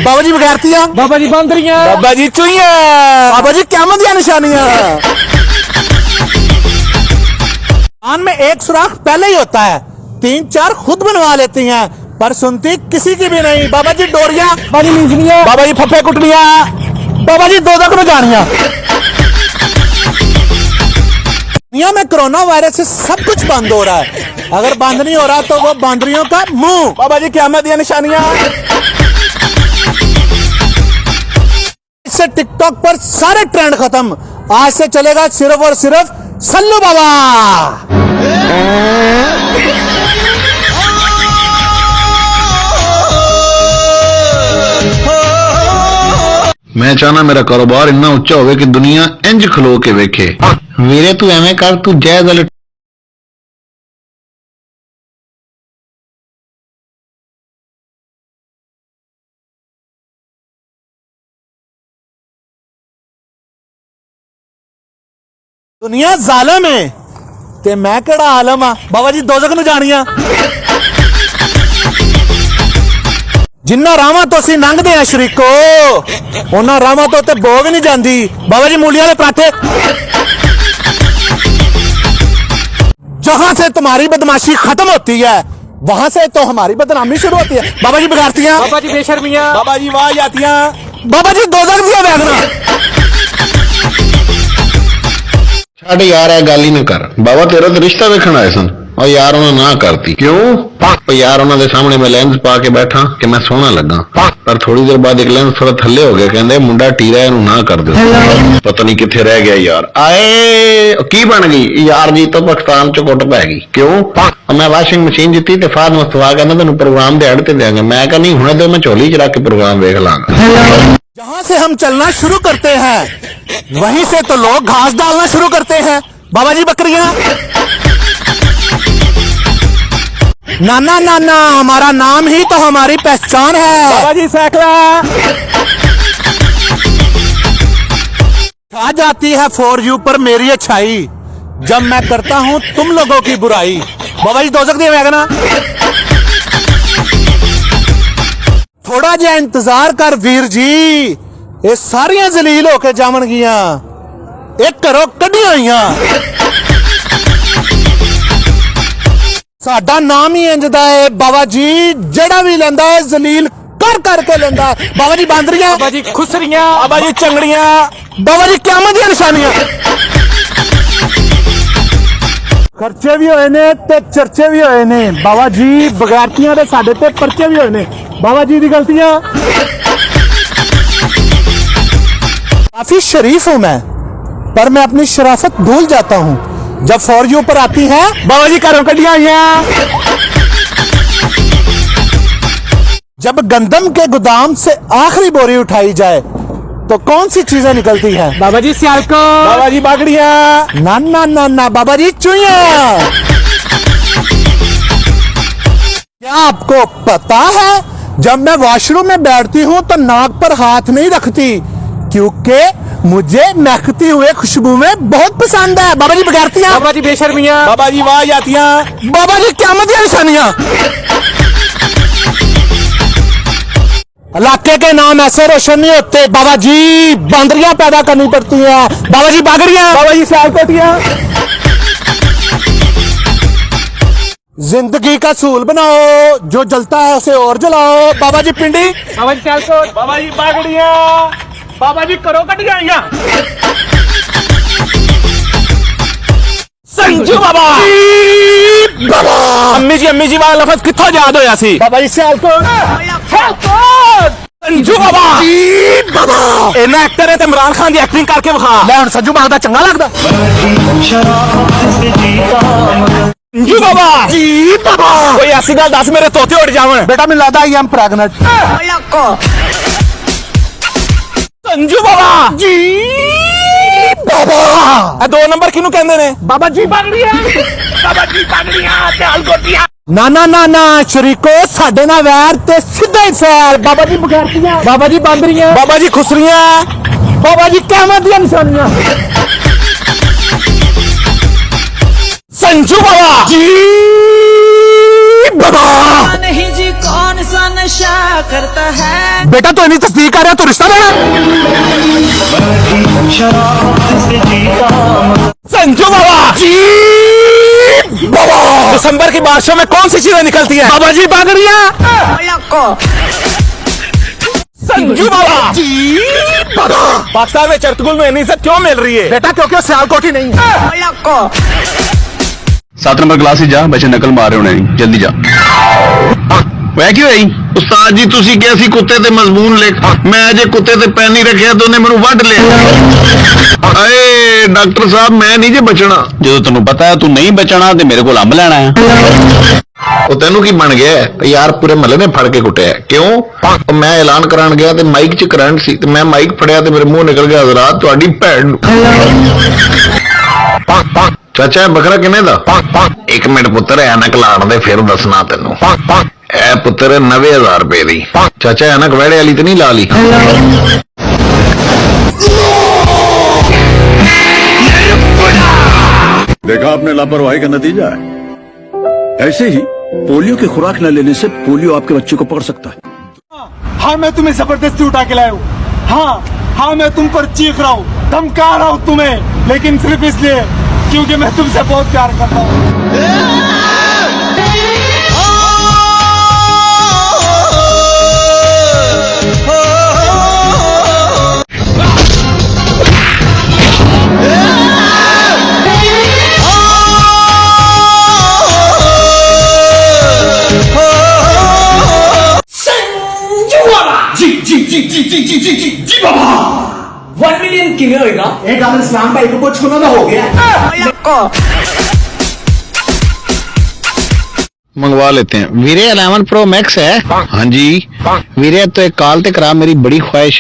बाबा जी बगैरतियां, बाबा जी बांदरियां, बाबा जी चुईया, बाबा जी क़यामत दी निशानियां। कान में एक सुराख पहले ही होता है, 3-4 खुद बनवा लेती हैं पर सुनती किसी की भी नहीं। बाबा जी डोरिया, बाबा जी लीजनिया, बाबा जी फफे कुटनिया, बाबा जी दो में जानिया। दुनिया में कोरोना वायरस से सब कुछ बंद हो रहा है, अगर बंद नहीं हो रहा तो वो बांदरियों का मुंह। बाबा जी क़यामत दी निशानियां। इससे टिकटॉक पर सारे ट्रेंड खत्म, आज से चलेगा सिर्फ और सिर्फ सल्लू बाबा। मैं चाहना मेरा कारोबार इन्ना उच्चा होवे कि दुनिया इंज खलो के वेखे। वीरे तू एवें कर, तू जायज वाले दुनिया जालम है ते मैं केड़ा आलम आ। बाबा जी दोजख नूं जानिया। जिन्ना रावां तो असीं लंघदे आ शरीको, उन्हां रावां तो ते बो भी नहीं जांदी। बाबा जी मूली वाले पराठे। जहां से तुम्हारी बदमाशी खत्म होती है वहां से तो हमारी बदनामी शुरू होती है। बाबा जी बगारतियां, बाबा जी बेशर्मियां, बाबा जी वाह जातियां, बाबा जी दोजख दियां वैगना। छड़ यार है गल ही ना कर। बाबा तेरा तो रिश्ता वेखण आए सन और यार उन्हें ना करती। क्यों? यार उन्होंने सामने मैं लेंस पा के बैठा कि मैं सोहना लगा, पर थोड़ी देर बाद एक लेंस थोड़ा थले हो गया, कहंदे मुंडा टीरा है ना कर दो। पता नहीं किथे रह गया यार। आए की बन गई यार जी तो पाकिस्तान च कुट पै गई। क्यों? मैं वाशिंग मशीन जीती ते फाद मुस्तफा कहंदा तेन प्रोग्राम दिहाड़ ते देंगे। मैं कहा नहीं हुणे दो, मैं झोली च रख के प्रोग्राम वेख लांगा। जहां से हम चलना शुरू करते हैं वहीं से तो लोग घास डालना शुरू करते हैं। बाबा जी बकरियां। नाना नाना हमारा नाम ही तो हमारी पहचान है। बाबा जी सैकड़ा। आ जाती है फॉर यू पर मेरी अच्छाई, जब मैं करता हूं तुम लोगों की बुराई। बाबा जी दोजख दी वैगना। थोड़ा जिहा इंतजार कर वीर जी, ये सारियां जलील होके जावणगियां, एक घरों कड्डियां होईयां। साडा नाम ही इंजदा है बाबा जी, जेड़ा भी लेंदा है जलील कर करके लेंदा है। बाबा जी बांदरियां, बाबा जी खुसरियां, बाबा जी चंगड़ियां, बाबा जी क़यामत दी निशानियां। खर्चे भी होए ने ते चर्चे भी होए ने। बाबा जी बगैरतियां दे साडे ते परचे भी होए ने। बाबा जी दी गलतियां। काफी शरीफ हूं मैं, पर मैं अपनी शराफत भूल जाता हूं जब फॉर यू पर आती है। बाबा जी घरों कड्डियां आईयां। जब गंदम के गोदाम से आखिरी बोरी उठाई जाए तो कौन सी चीजें निकलती हैं? बाबा जी सियालकोट, बाबा जी बागड़ियां। ना ना ना ना बाबा जी चुईया। क्या आपको पता है जब मैं वॉशरूम में बैठती हूं तो नाक पर हाथ नहीं रखती, क्योंकि मुझे महकती हुए खुशबुएं बहुत पसंद है। बाबा जी बगैरतियां, बाबा जी बेशर्मियां, बाबा जी वाह जातियां, बाबा जी क़यामत दी निशानियां। इलाके के नाम ऐसे रोशन नहीं होते। बाबा जी बांदरियां पैदा करनी पड़ती हैं। बाबा जी बागड़ियां, बाबा जी सियालकोटियां। जिंदगी का सूल बनाओ, जो जलता है उसे और जलाओ। बाबा जी पिंडी, बाबा जी सियालकोट, बाबा जी बागड़ियां, बाबा जी करो कटियां आईयां। संजू बाबा, बाबा अम्मी जी वाला लफज कित्थों याद होया सी? बाबा जी सियालकोट, संजू बाबा जी बाबा। इन्ना एक्टर है ते इमरान खान की एक्टिंग करके विखा। ले हुण संजू बाबा चंगा लगदा। संजू बाबा जी बाबा, कोई ऐसी गल दस मेरे तोते उड़ जावन। बेटा मैनूं लगदा I am pregnant. Sanju Baba ji बाबा। 2 नंबर किनू कहंदे ने? बाबा जी बागड़ियां, बाबा जी बागड़ियां ते अलगोटियां। ना ना ना ना शरीको साडे नाल वैर ते सीधा ही फैर। बाबा जी बगैरतियां, बाबा जी बांदरियां, बाबा जी खुसरियां, बाबा जी क़यामत दी निशानियां। संजू बाबा जी बता नहीं जी कौन सा नशा करता है बेटा तो इन्हीं तस्दीक कर रहा है तो रिश्ता लेना संजू बाबा जी बाबा दिसंबर की बारिशों में कौन सी चीजें निकलती हैं बाबा जी बागड़िया संजू बाबा जी बाबा पाकिस्तान में चरतगुल में इन्हीं से क्यों मिल रही है बेटा क्योंकि वो सियालकोट ही नहीं है 7 नंबर क्लास ही जा बच्चे नकल मार रहे होने जल्दी जा वह क्यों है ਉਸਤਾਦ ਜੀ ਤੁਸੀਂ ਕਿਹਾ ਸੀ ਕੁੱਤੇ ਤੇ ਮਜ਼ਮੂਨ ਲਿਖ ਮੈਂ ਅਜੇ ਕੁੱਤੇ ਤੇ ਪੈਨ ਨਹੀਂ ਰੱਖਿਆ ਤੇ ਉਹਨੇ ਮੈਨੂੰ ਵੱਢ ਲਿਆ ਆਏ ਡਾਕਟਰ ਸਾਹਿਬ ਮੈਂ ਨਹੀਂ ਜੇ ਬਚਣਾ ਜਦੋਂ ਤੈਨੂੰ ਪਤਾ ਹੈ ਤੂੰ ਨਹੀਂ ਬਚਣਾ ਤੇ ਮੇਰੇ ਕੋਲ ਅੰਬ ਲੈਣਾ ਹੈ ਉਹ ਤੈਨੂੰ ਕੀ ਬਣ ਗਿਆ ਯਾਰ ਪੂਰੇ ਮਹੱਲੇ ਨੇ ਫੜ ਕੇ ਕੁੱਟਿਆ ਕਿਉਂ ਉਹ ਮੈਂ ਐਲਾਨ ਕਰਾਉਣ ਗਿਆ ਤੇ ਮਾਈਕ 'ਚ ਕਰੰਟ ਸੀ ਤੇ ਮੈਂ ਮਾਈਕ ਫੜਿਆ ਤੇ ਮੇਰੇ ਮੂੰਹ ਨਿਕਲ ਗਿਆ ਹਜ਼ਰਾਤ ਤੁਹਾਡੀ ਭੈਣ ਨੂੰ ਚਾਚਾ ਇਹ ਬੱਕਰਾ ਕਿੰਨੇ ਦਾ 1 ਮਿੰਟ ਪੁੱਤਰ ਐਨਕ ਲਾਣ ਦੇ ਫਿਰ ਦੱਸਣਾ ਤੈਨੂੰ ਇਹ ਪੁੱਤਰ 90000 ਰੁਪਏ ਦੀ ਚਾਚਾ ਐਨਕ ਵੜੇ ਵਾਲੀ ਤੇ ਨਹੀਂ ਲਾ ਲਈ देखा आपने लापरवाही का नतीजा है ऐसे ही पोलियो की खुराक न लेने से पोलियो आपके बच्चे को पकड़ सकता है हाँ मैं तुम्हें जबरदस्ती उठा के लाया हूँ हाँ मैं तुम पर चीख रहा हूँ धमका रहा हूँ तुम्हें लेकिन सिर्फ इसलिए क्योंकि मैं तुमसे बहुत प्यार करता हूँ जी बाबा 1 मिलियन किਵੇਂ ਹੋਏਗਾ एक गल इस्लाम भाई को कुछ होना हो गया मंगवा लेते हैं वीरे 11 प्रो मैक्स है हाँ जी वीरे तो एक कॉल ते करा मेरी बड़ी ख्वाहिश